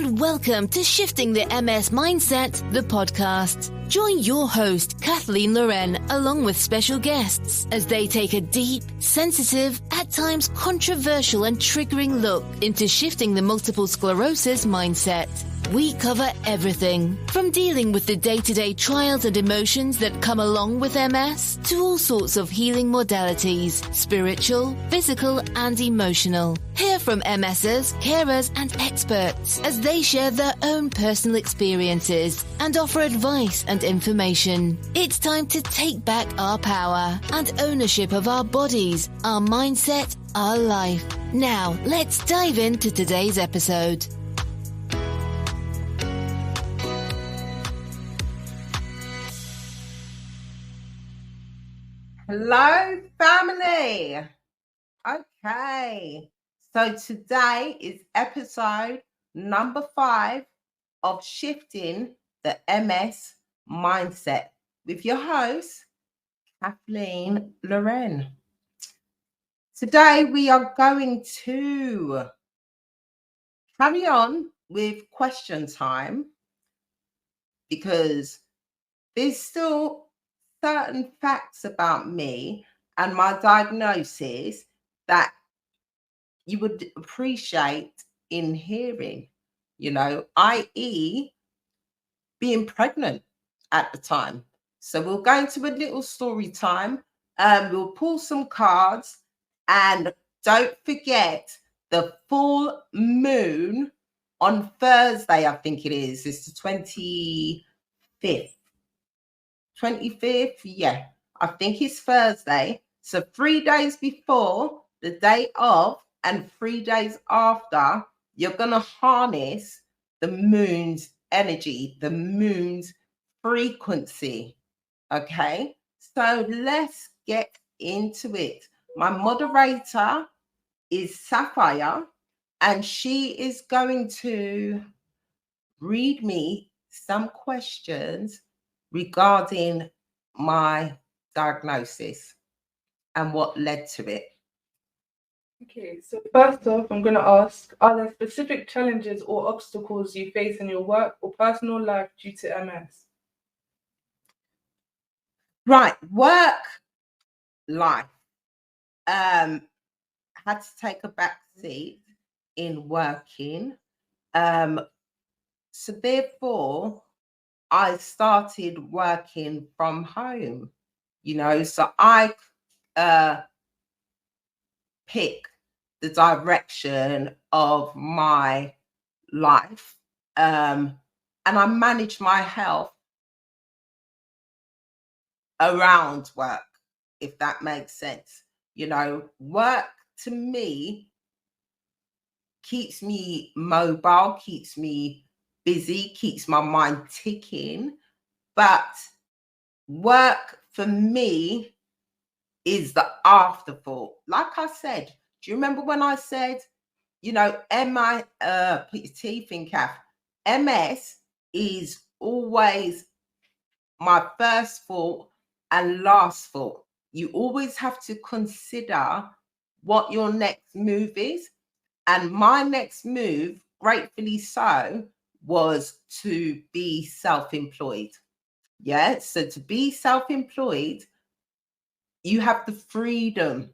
and welcome to Shifting the MS Mindset, the podcast. Join your host, Kathleen Loren, along with special guests as they take a deep, sensitive, at times controversial and triggering look into shifting the multiple sclerosis mindset. We cover everything from dealing with the day-to-day trials and emotions that come along with MS to all sorts of healing modalities, spiritual, physical and emotional. Hear from MSers, carers and experts as they share their own personal experiences and offer advice and information. It's time to take back our power and ownership of our bodies, our mindset, our life. Now, let's dive into today's episode. Hello, family. Okay, so today is episode number 5 of Shifting the MS Mindset with your host, Kathleen Loren. Today we are going to carry on with question time because there's still certain facts about me and my diagnosis that you would appreciate in hearing, i.e. being pregnant at the time. So we'll go into a little story time. We'll pull some cards and don't forget the full moon on Thursday, I think it is. It's the 25th. 25th, yeah, I think it's Thursday. So 3 days before, the day of, and 3 days after, you're going to harness the moon's energy, the moon's frequency. Okay, so let's get into it. My moderator is Sapphire, and she is going to read me some questions regarding my diagnosis and what led to it. Okay, so first off, I'm going to ask, are there specific challenges or obstacles you face in your work or personal life due to MS? Right, work life. Had to take a back seat in working. So therefore, I started working from home, so I pick the direction of my life, and I manage my health around work, if that makes sense. Work to me keeps me mobile, keeps me busy, keeps my mind ticking, but work for me is the afterthought. Like I said, do you remember when I said, put your teeth in, Kath, MS is always my first thought and last thought. You always have to consider what your next move is. And my next move, gratefully so, was to be self-employed. Yeah, so to be self-employed, you have the freedom,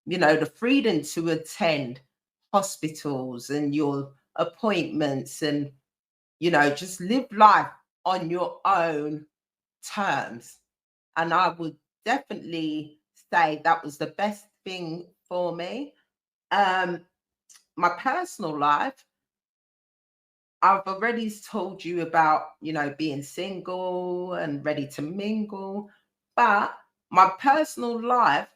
the freedom to attend hospitals and your appointments and, just live life on your own terms. And I would definitely say that was the best thing for me. My personal life, I've already told you about, being single and ready to mingle. But my personal life,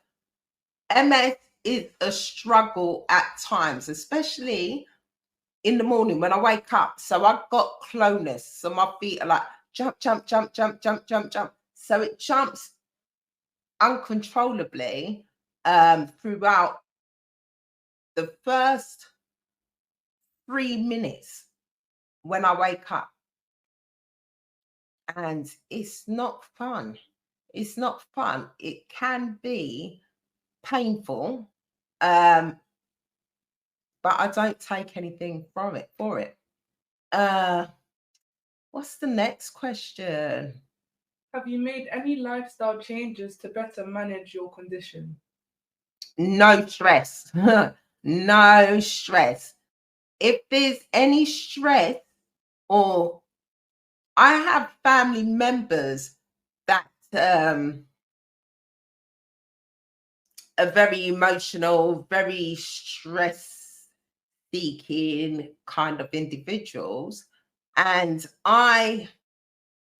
MS is a struggle at times, especially in the morning when I wake up. So I've got clonus. So my feet are like jump, jump, jump, jump, jump, jump, jump. So it jumps uncontrollably throughout the first 3 minutes when I wake up. And it's not fun. It's not fun. It can be painful, but I don't take anything from it for it. What's the next question? Have you made any lifestyle changes to better manage your condition? No stress. No stress. If there's any stress, or I have family members that are very emotional, very stress seeking kind of individuals. And I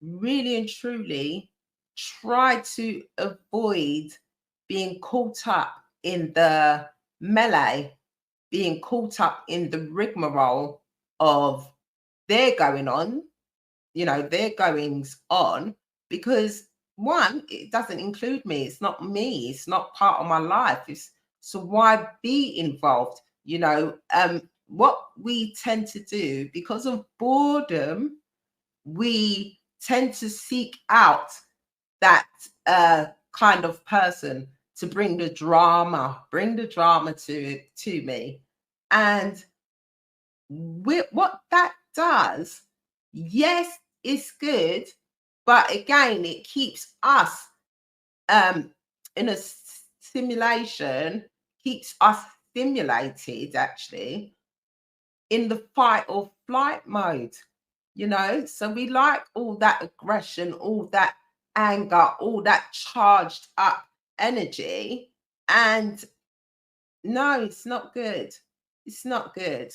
really and truly try to avoid being caught up in the melee, being caught up in the rigmarole of their going on, their goings on, because one, it doesn't include me. It's not me. It's not part of my life. So why be involved? What we tend to do because of boredom, we tend to seek out that kind of person to bring the drama to me. And what that does, yes, it's good, but again, it keeps us in a simulation, keeps us stimulated actually in the fight or flight mode, so we like all that aggression, all that anger, all that charged up energy. And no, it's not good. It's not good.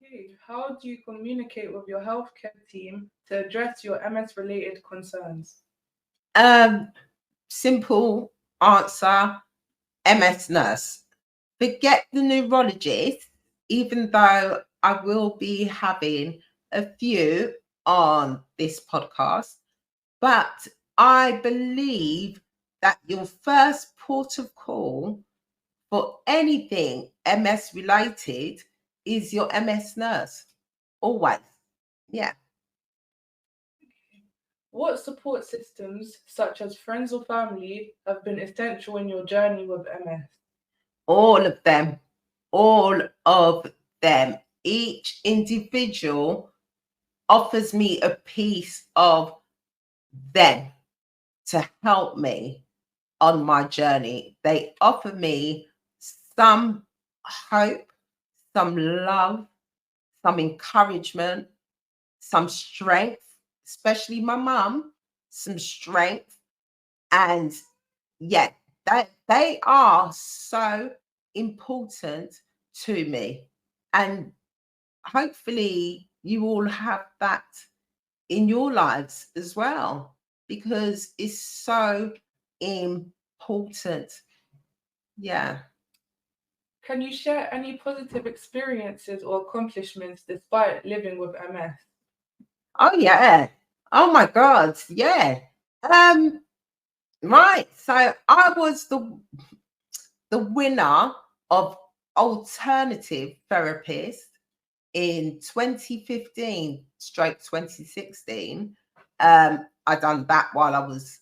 Okay. How do you communicate with your healthcare team to address your MS related concerns? Simple answer: MS nurse. Forget the neurologist, even though I will be having a few on this podcast. But I believe that your first port of call for anything MS related is your MS nurse. Always. Yeah. What support systems, such as friends or family, have been essential in your journey with MS? All of them. All of them. Each individual offers me a piece of them to help me on my journey. They offer me some hope, some love, some encouragement, some strength, especially my mum, some strength. And yeah, they are so important to me. And hopefully you all have that in your lives as well, because it's so important. Yeah. Can you share any positive experiences or accomplishments despite living with MS? Oh yeah. Oh my God. Yeah. Right. So I was the winner of alternative therapist in 2015 stroke 2016. I done that while I was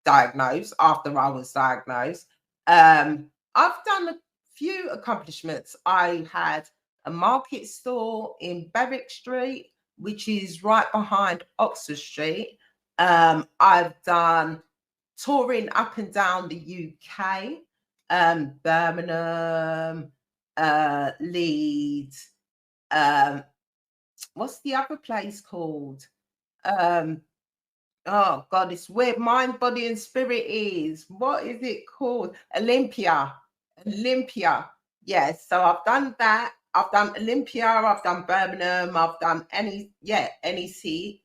diagnosed, after I was diagnosed. I've done a few accomplishments. I had a market store in Berwick Street, which is right behind Oxford Street. I've done touring up and down the UK, Birmingham, Leeds. What's the other place called? Oh God, it's where mind, body, and spirit is. What is it called? Olympia. Olympia. Yes. So I've done that. I've done Olympia. I've done Birmingham. I've done NEC,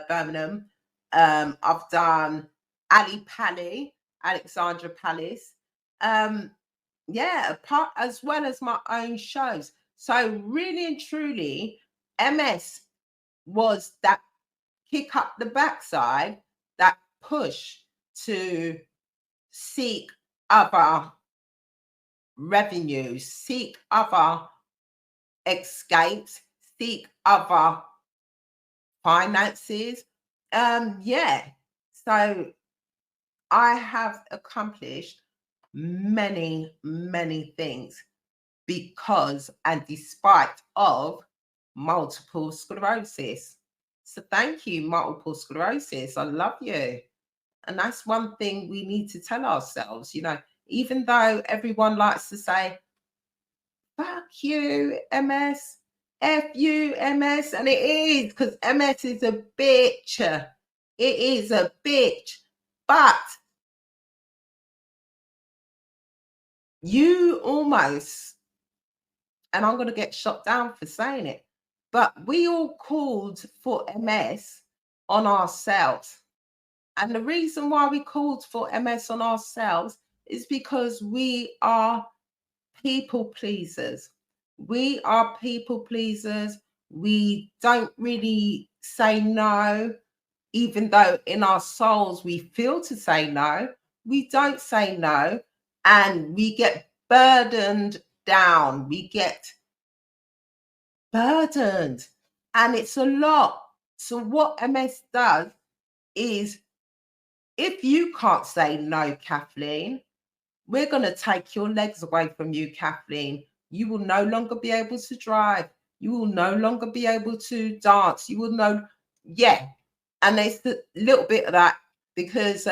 Birmingham. I've done Ali Pali, Alexandra Palace. Yeah, apart as well as my own shows. So really and truly, MS was that kick up the backside, that push to seek other revenues, seek other escapes, seek other finances. Yeah. So I have accomplished many, many things because and despite of multiple sclerosis. So thank you, multiple sclerosis. I love you. And that's one thing we need to tell ourselves, even though everyone likes to say, fuck you, MS, F you, MS. And it is, because MS is a bitch. It is a bitch. But you almost, and I'm going to get shot down for saying it, but we all called for MS on ourselves. And the reason why we called for MS on ourselves is because we are people pleasers. We are people pleasers. We don't really say no, even though in our souls we feel to say no. We don't say no, and we get burdened down. We get burdened, and it's a lot. So what MS does is, if you can't say no, Kathleen, we're going to take your legs away from you, Kathleen. You will no longer be able to drive. You will no longer be able to dance. You will know, yeah. And there's a little bit of that, because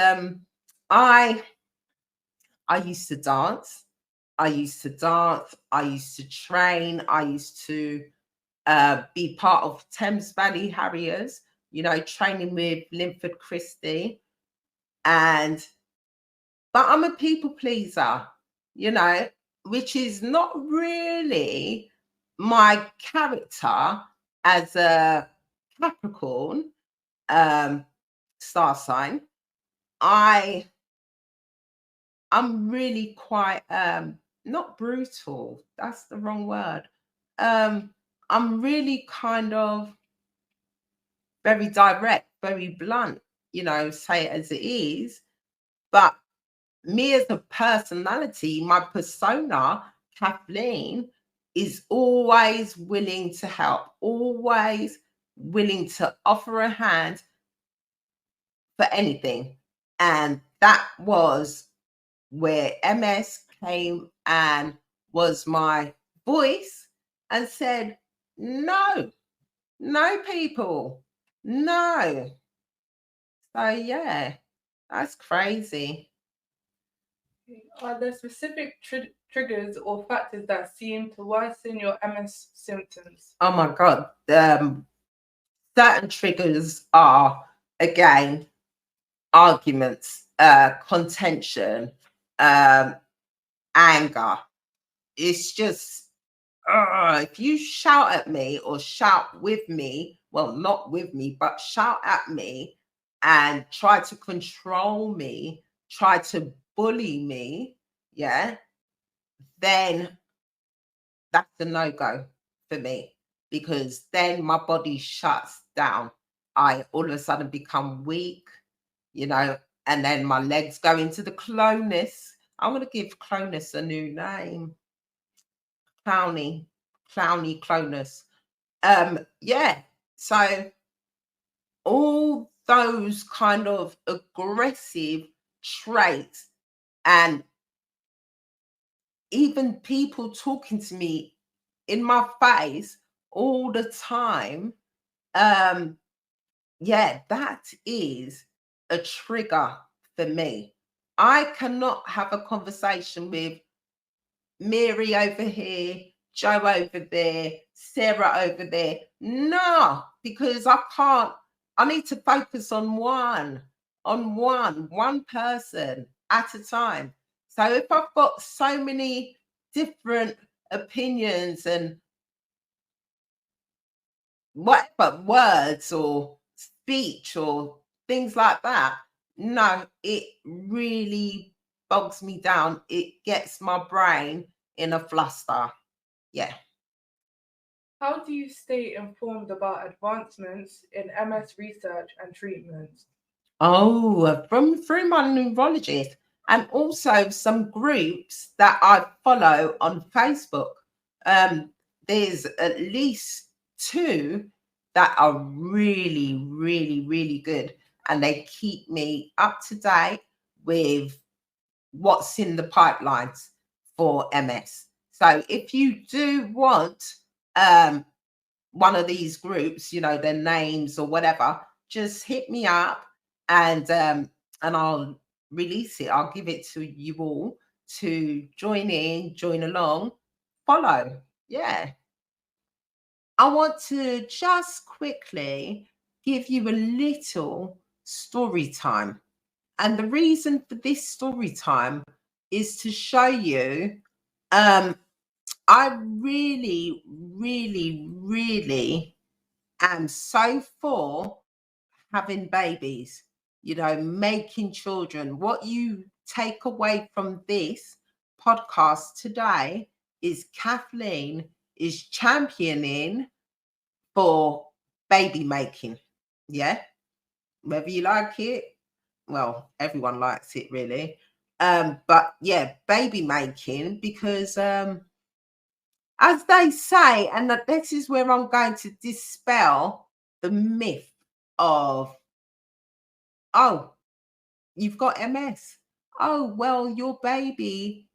I used to dance. I used to train. I used to be part of Thames Valley Harriers, training with Linford Christie. But I'm a people pleaser, which is not really my character as a Capricorn star sign. I'm really quite not brutal, that's the wrong word. I'm really kind of very direct, very blunt, say it as it is. But me as a personality, my persona, Kathleen, is always willing to help, always willing to offer a hand for anything. And that was where MS came and was my voice and said, no, people, no. So yeah, that's crazy. Are there specific triggers or factors that seem to worsen your MS symptoms? Oh my God. Certain triggers are, again, arguments, contention, anger. It's just, if you shout at me or shout with me, well, not with me, but shout at me and try to control me, try to bully me, yeah, then that's a no-go for me, because then my body shuts down. I all of a sudden become weak, and then my legs go into the clonus. I'm going to give clonus a new name. Clowny clonus. Yeah. So all those kind of aggressive traits, and even people talking to me in my face all the time, yeah, that is a trigger for me. I cannot have a conversation with Mary over here, Joe over there, Sarah over there. No, because I can't. I need to focus on one person at a time. So if I've got so many different opinions and whatever, words or speech or things like that, no, it really bogs me down. It gets my brain in a fluster. Yeah. How do you stay informed about advancements in MS research and treatment? Oh, through my neurologist, and also some groups that I follow on Facebook. There's at least 2 that are really, really, really good, and they keep me up to date with what's in the pipelines for MS. So if you do want one of these groups, their names or whatever, just hit me up and I'll release it. I'll give it to you all to join in, join along, follow. Yeah. I want to just quickly give you a little story time. And the reason for this story time is to show you I really, really, really am so for having babies, making children. What you take away from this podcast today is Kathleen is championing for baby making. Yeah. Whether you like it, well, everyone likes it really. But yeah, baby making, because as they say, and this is where I'm going to dispel the myth of, oh, you've got MS. Oh, well, your baby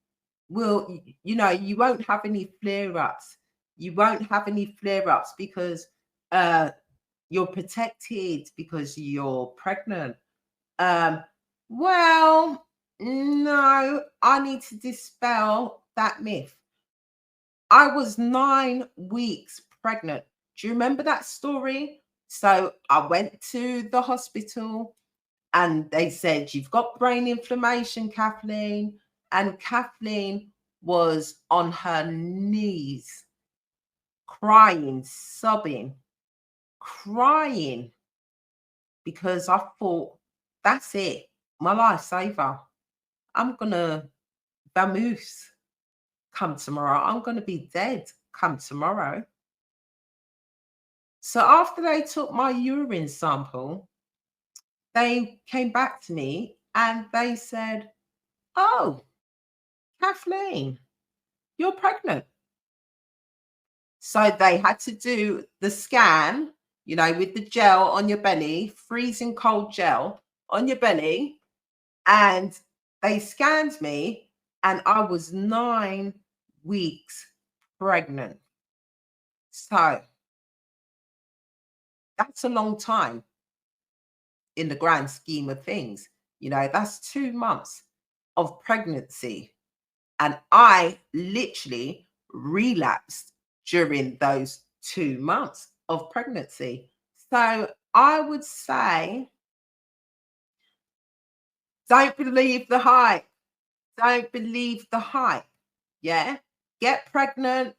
will, you won't have any flare-ups. You won't have any flare-ups because you're protected because you're pregnant. Well, no, I need to dispel that myth. I was 9 weeks pregnant. Do you remember that story? So I went to the hospital and they said, you've got brain inflammation, Kathleen. And Kathleen was on her knees, crying, sobbing, crying, because I thought, that's it. My life's over. I'm going to vamoose come tomorrow. I'm going to be dead come tomorrow. So after they took my urine sample, they came back to me and they said, oh, Kathleen, you're pregnant. So they had to do the scan, with the gel on your belly, freezing cold gel on your belly. And they scanned me and I was 9 weeks pregnant. So that's a long time in the grand scheme of things. That's 2 months of pregnancy. And I literally relapsed during those 2 months of pregnancy. So I would say, don't believe the hype. Don't believe the hype. Yeah. Get pregnant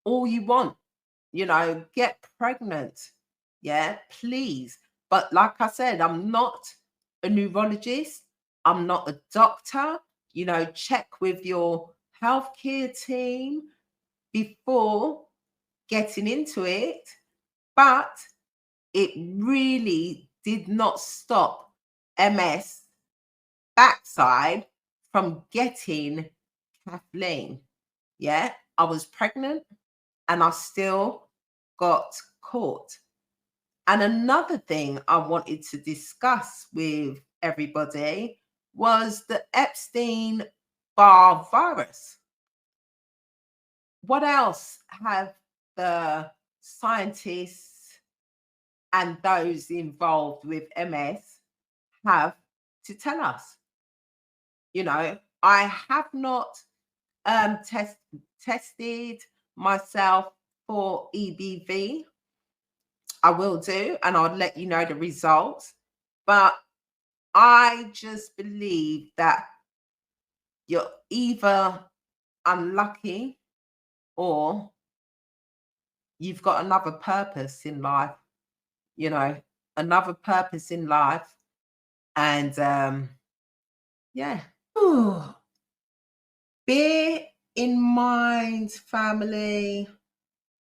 all you want. Get pregnant. Yeah, please. But like I said, I'm not a neurologist. I'm not a doctor. Check with your healthcare team before getting into it. But it really did not stop MS backside from getting Kathleen. Yeah, I was pregnant and I still got caught. And another thing I wanted to discuss with everybody was the Epstein-Barr virus. What else have the scientists and those involved with MS have to tell us? I have not tested myself for EBV. I will do, and I'll let you know the results. But I just believe that you're either unlucky or you've got another purpose in life, another purpose in life. And yeah. Ooh. Bear in mind, family,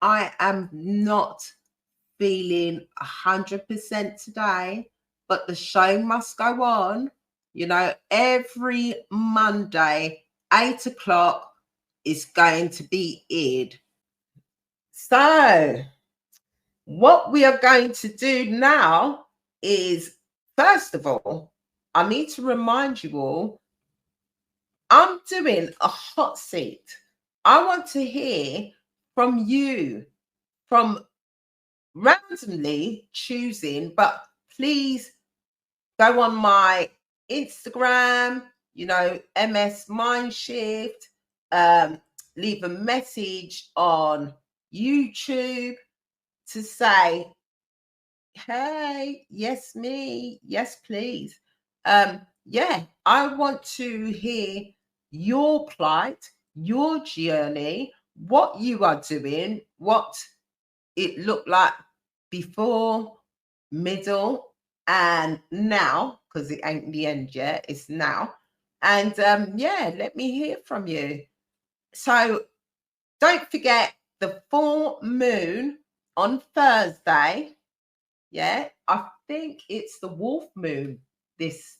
I am not feeling 100% today, but the show must go on. Every Monday, 8 o'clock is going to be aired. So what we are going to do now is, first of all, I need to remind you all, I'm doing a hot seat. I want to hear from you, from randomly choosing, but please go on my Instagram, MS Mindshift, leave a message on YouTube to say, hey, yes, me, yes, please. Yeah, I want to hear your plight, your journey, what you are doing, what it looked like before, middle, and now, because it ain't the end yet, it's now. And yeah, let me hear from you. So don't forget the full moon on Thursday. Yeah, I think it's the wolf moon this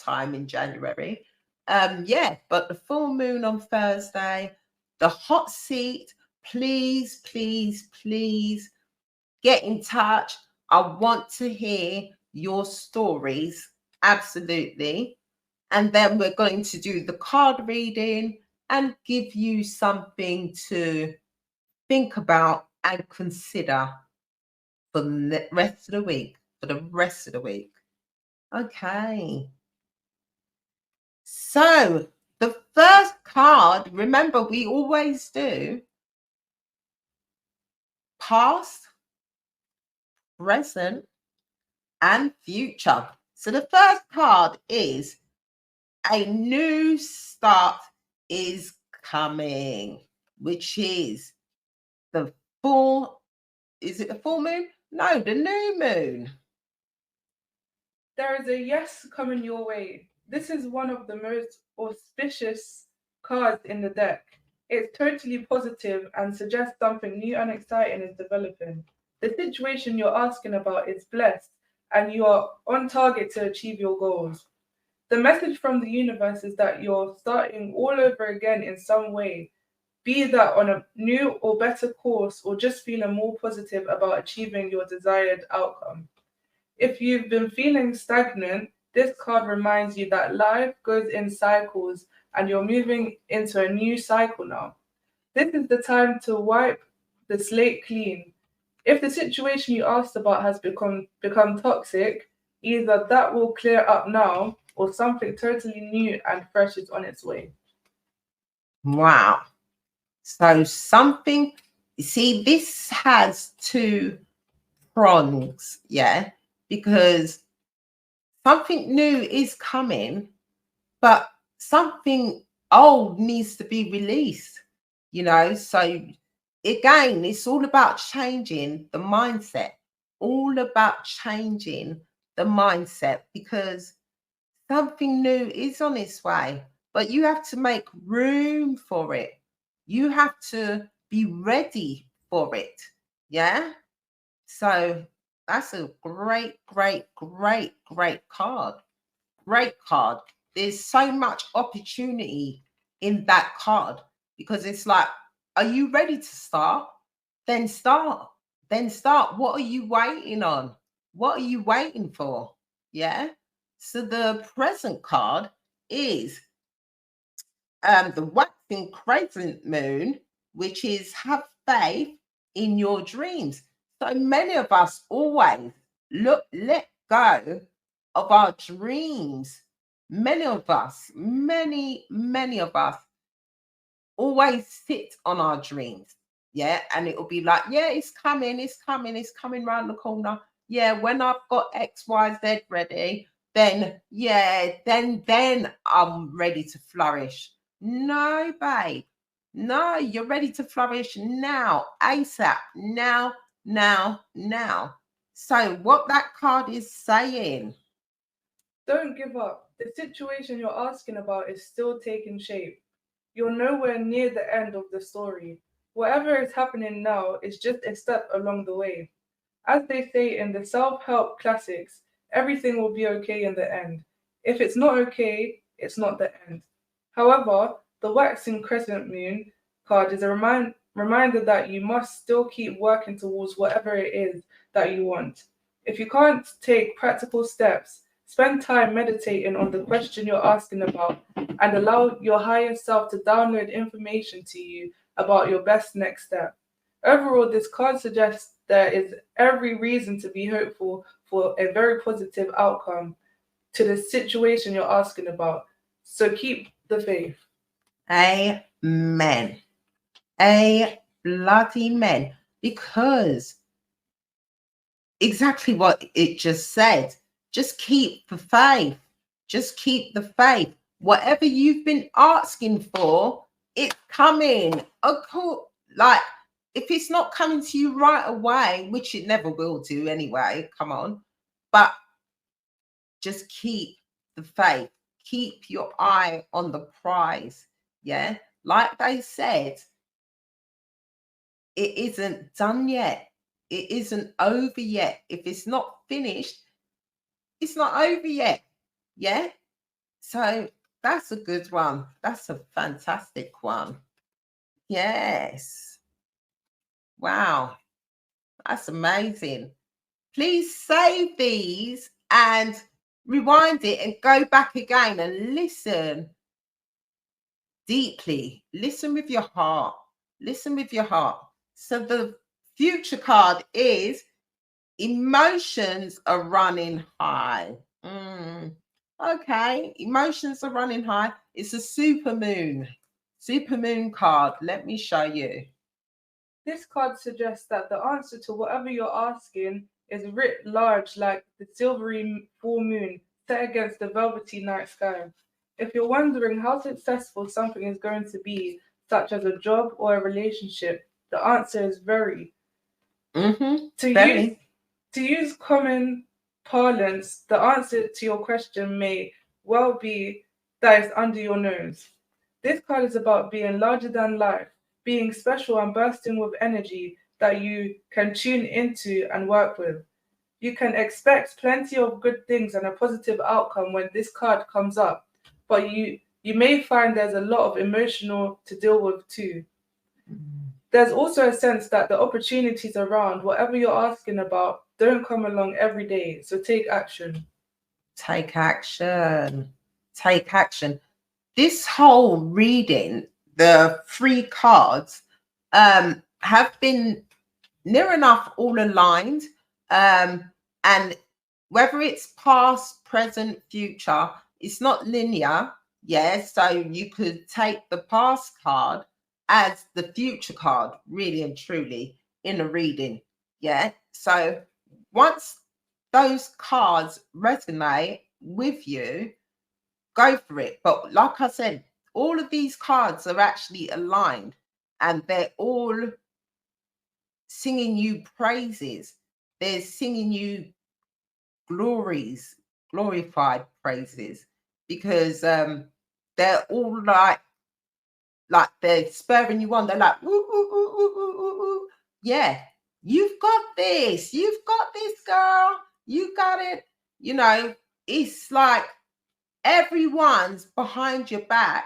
time in January. Yeah, but the full moon on Thursday, the hot seat, please, please, please get in touch. I want to hear your stories, absolutely. And then we're going to do the card reading and give you something to think about and consider for the rest of the week. Okay. So the first card, remember, we always do past, present, and future. So the first card is a new start is coming, which is the full, is it the full moon? No, the new moon. There is a yes coming your way. This is one of the most auspicious cards in the deck. It's totally positive and suggests something new and exciting is developing. The situation you're asking about is blessed and you are on target to achieve your goals. The message from the universe is that you're starting all over again in some way, be that on a new or better course or just feeling more positive about achieving your desired outcome. If you've been feeling stagnant, this card reminds you that life goes in cycles and you're moving into a new cycle now. This is the time to wipe the slate clean. If the situation you asked about has become toxic, either that will clear up now or something totally new and fresh is on its way. Wow. So something, see, this has two prongs, yeah, because something new is coming, but something old needs to be released, So again, it's all about changing the mindset, because something new is on its way, but you have to make room for it. You have to be ready for it. Yeah. So that's a great card. Great card. There's so much opportunity in that card because it's like, are you ready to start? Then start. What are you waiting on? What are you waiting for? Yeah. So the present card is the waxing crescent moon, which is have faith in your dreams. So many of us always let go of our dreams. Many of us always sit on our dreams. Yeah. And it will be like, yeah, it's coming around the corner. Yeah, when I've got XYZ ready, then I'm ready to flourish. No, babe. No, you're ready to flourish now, ASAP, now. So what that card is saying, don't give up. The situation you're asking about is still taking shape. You're nowhere near the end of the story. Whatever is happening now is just a step along the way. As they say in the self-help classics, everything will be okay in the end. If it's not okay, it's not the end. However, the waxing crescent moon card is a reminder that you must still keep working towards whatever it is that you want. If you can't take practical steps, spend time meditating on the question you're asking about and allow your higher self to download information to you about your best next step. Overall, this card suggests there is every reason to be hopeful for a very positive outcome to the situation you're asking about. So keep the faith. Amen. A bloody men. Because exactly what it just said. Just keep the faith. Just keep the faith. Whatever you've been asking for, it's coming. Like, if it's not coming to you right away, which it never will do anyway, come on. But just keep the faith. Keep your eye on the prize. Yeah. Like they said, it isn't done yet. It isn't over yet. If it's not finished, it's not over yet. Yeah. So that's a good one. That's a fantastic one. Yes. Wow. That's amazing. Please save these and rewind it and go back again and listen deeply. Listen with your heart. Listen with your heart. So the future card is emotions are running high. Okay, emotions are running high. It's a supermoon card. Let me show you. This card suggests that the answer to whatever you're asking is writ large like the silvery full moon set against the velvety night sky. If you're wondering how successful something is going to be, such as a job or a relationship, the answer is very. To use common parlance, the answer to your question may well be that it's under your nose. This card is about being larger than life, being special and bursting with energy that you can tune into and work with. You can expect plenty of good things and a positive outcome when this card comes up, but you may find there's a lot of emotional to deal with too. There's also a sense that the opportunities around whatever you're asking about don't come along every day, so take action. Take action. Take action. This whole reading, the 3 cards, have been near enough all aligned. And whether it's past, present, future, it's not linear. Yeah. So you could take the past card as the future card, really and truly, in a reading. Yeah. So once those cards resonate with you, go for it. But like I said, all of these cards are actually aligned and they're all singing you praises. They're singing you glorified praises, because they're all like they're spurring you on. They're like, ooh, ooh, ooh, ooh, ooh, ooh, ooh. Yeah, you've got this. You've got this, girl. You got it. You know, it's like everyone's behind your back,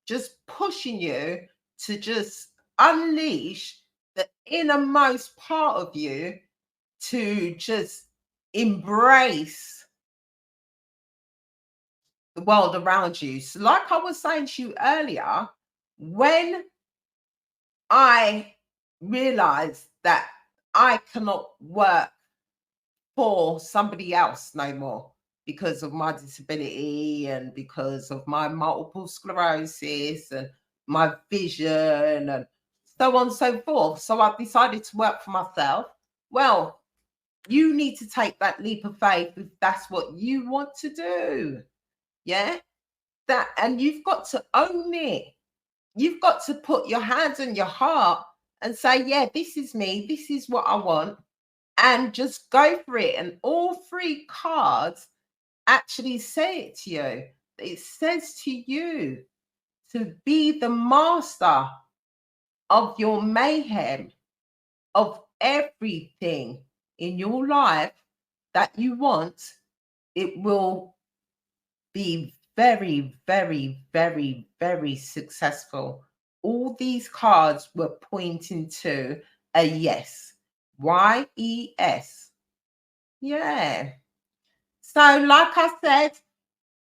just pushing you to just unleash the innermost part of you to just embrace the world around you. So like I was saying to you earlier, when I realized that I cannot work for somebody else no more because of my disability and because of my multiple sclerosis and my vision and so on and so forth. So I decided to work for myself. Well, you need to take that leap of faith if that's what you want to do. Yeah. And you've got to own it. You've got to put your hands on your heart and say, yeah, this is me. This is what I want. And just go for it. And all 3 cards actually say it to you. It says to you to be the master of your mayhem, of everything in your life that you want. It will be very, very, very, very successful. All these cards were pointing to a yes. YES. Yeah. So, like I said,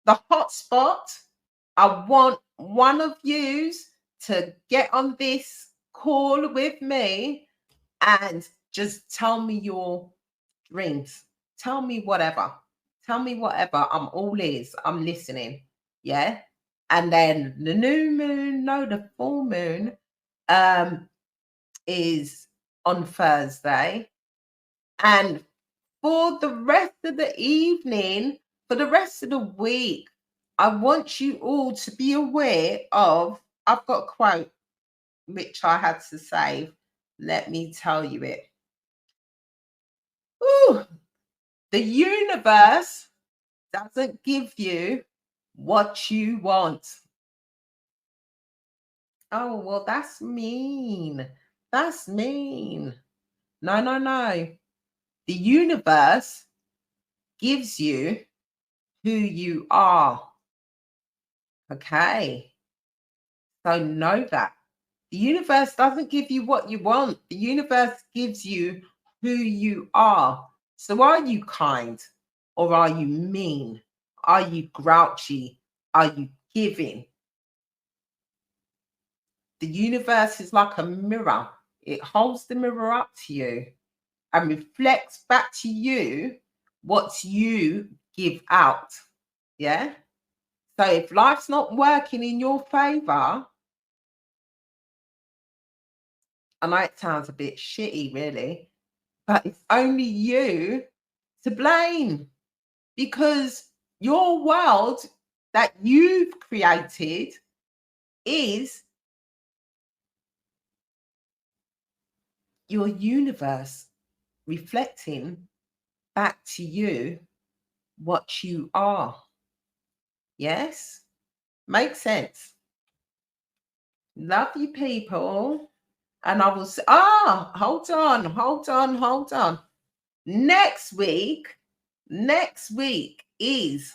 the hotspot, I want one of you to get on this call with me and just tell me your dreams. Tell me whatever. Tell me whatever. I'm all ears. I'm listening. Yeah. And then the the full moon is on Thursday. And for the rest of the evening, for the rest of the week, I want you all to be aware of, I've got a quote which I had to save. Let me tell you it. Ooh, the universe doesn't give you what you want. Oh, well, that's mean. That's mean. No. The universe gives you who you are. Okay. So know that. The universe doesn't give you what you want. The universe gives you who you are. So are you kind or are you mean? Are you grouchy? Are you giving? The universe is like a mirror. It holds the mirror up to you and reflects back to you what you give out. Yeah? So if life's not working in your favor, I know it sounds a bit shitty, really, but it's only you to blame, because your world that you've created is your universe reflecting back to you what you are. Yes? Makes sense. Love you, people. And I will say, hold on. Next week is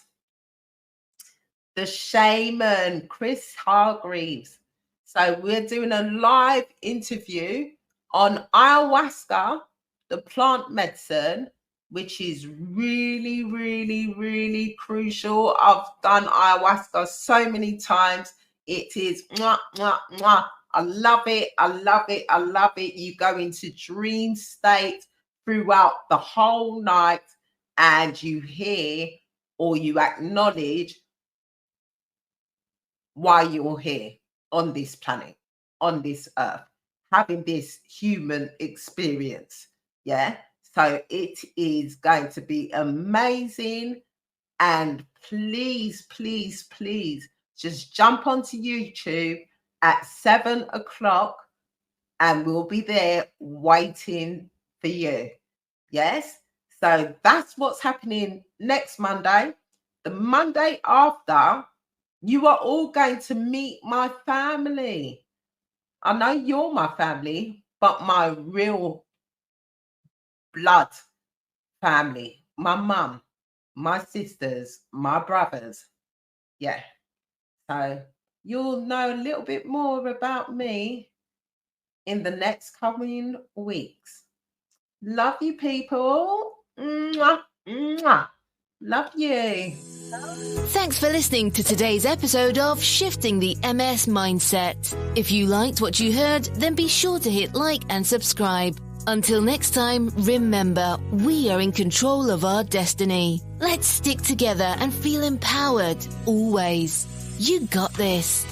the shaman, Chris Hargreaves. So we're doing a live interview on ayahuasca, the plant medicine, which is really, really, really crucial. I've done ayahuasca so many times. It is mwah, mwah, mwah. I love it. You go into dream state throughout the whole night and you hear or you acknowledge why you're here on this planet, on this earth, having this human experience. Yeah. So it is going to be amazing. And please, just jump onto YouTube at 7 o'clock and we'll be there waiting for you. Yes. So that's what's happening next Monday. The Monday after, you are all going to meet my family. I know you're my family, but my real blood family, my mum, my sisters, my brothers. Yeah. So you'll know a little bit more about me in the next coming weeks. Love you, people. Mwah, mwah. Love you. Thanks for listening to today's episode of Shifting the MS Mindset. If you liked what you heard, then be sure to hit like and subscribe. Until next time, remember, we are in control of our destiny. Let's stick together and feel empowered, always. You got this.